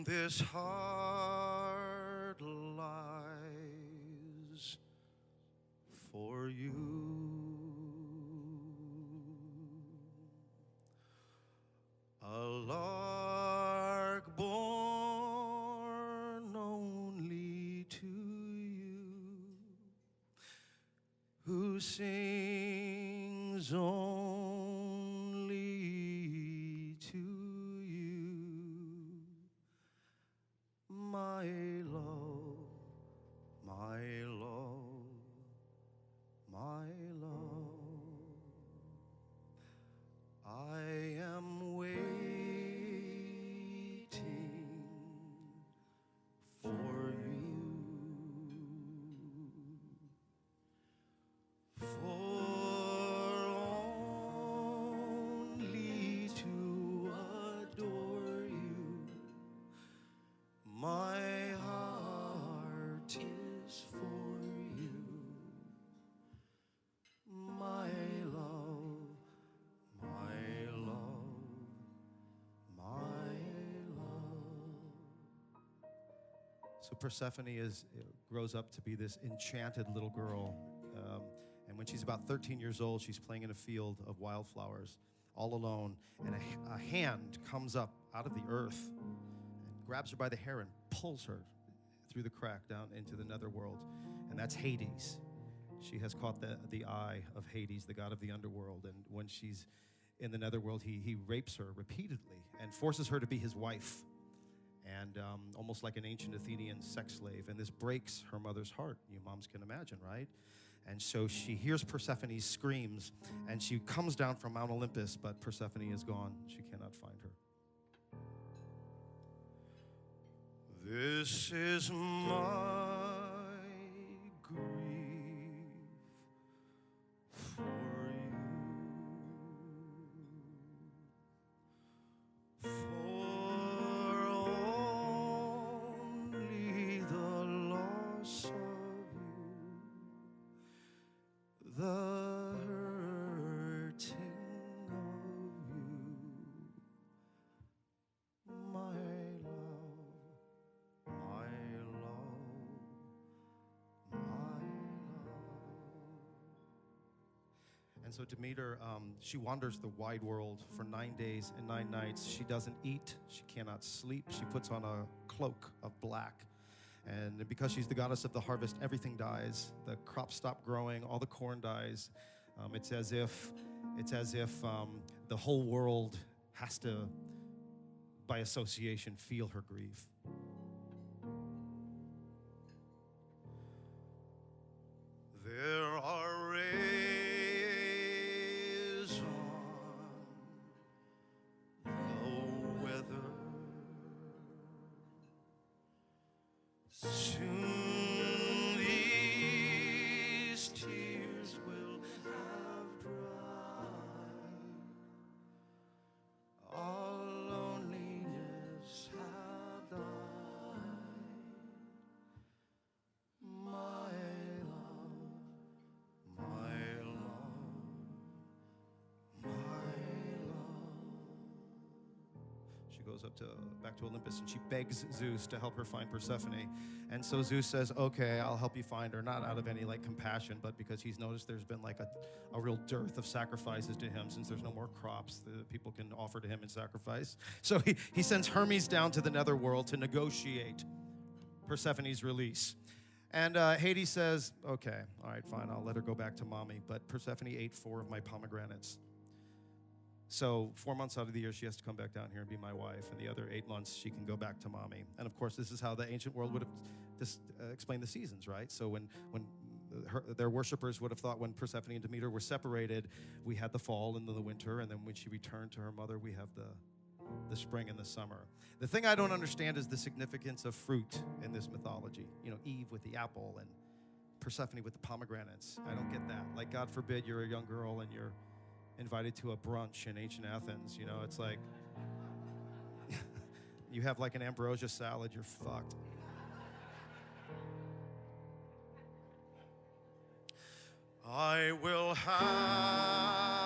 This heart lies for you. A lark born only to you, who sings only to you. My love, my love, my love, I am waiting for you, for only to adore you. My heart is for you, my love, my love, my love. So Persephone grows up to be this enchanted little girl. And when she's about 13 years old, she's playing in a field of wildflowers, all alone. And a hand comes up out of the earth, grabs her by the hair and pulls her through the crack down into the netherworld. And that's Hades. She has caught the eye of Hades, the god of the underworld. And when she's in the netherworld, he rapes her repeatedly and forces her to be his wife. And almost like an ancient Athenian sex slave. And this breaks her mother's heart. You moms can imagine, right? And so she hears Persephone's screams, and she comes down from Mount Olympus, but Persephone is gone. She cannot find her. This is my grief for you, for only the loss of you, the hurting of you, my love, my love, my love. And so Demeter, she wanders the wide world for 9 days and 9 nights. She doesn't eat, she cannot sleep. She puts on a cloak of black. And because she's the goddess of the harvest, everything dies. The crops stop growing, all the corn dies. It's as if the whole world has to, by association, feel her grief. There are rays on the weather. Soon these tears will have dried. All loneliness have died. My love, my love, my love. She goes back to Olympus, and she begs Zeus to help her find Persephone. And so Zeus says, okay, I'll help you find her, not out of any compassion, but because he's noticed there's been a real dearth of sacrifices to him since there's no more crops that people can offer to him in sacrifice. So he sends Hermes down to the netherworld to negotiate Persephone's release. And Hades says, okay, all right, fine, I'll let her go back to mommy. But Persephone ate 4 of my pomegranates. So 4 months out of the year, she has to come back down here and be my wife. And the other 8 months, she can go back to mommy. And of course, this is how the ancient world would have explained the seasons, right? So when their worshipers would have thought when Persephone and Demeter were separated, we had the fall and then the winter. And then when she returned to her mother, we have the spring and the summer. The thing I don't understand is the significance of fruit in this mythology. You know, Eve with the apple and Persephone with the pomegranates. I don't get that. God forbid you're a young girl and you're invited to a brunch in ancient Athens. You know, it's like you have an ambrosia salad, you're fucked. I will have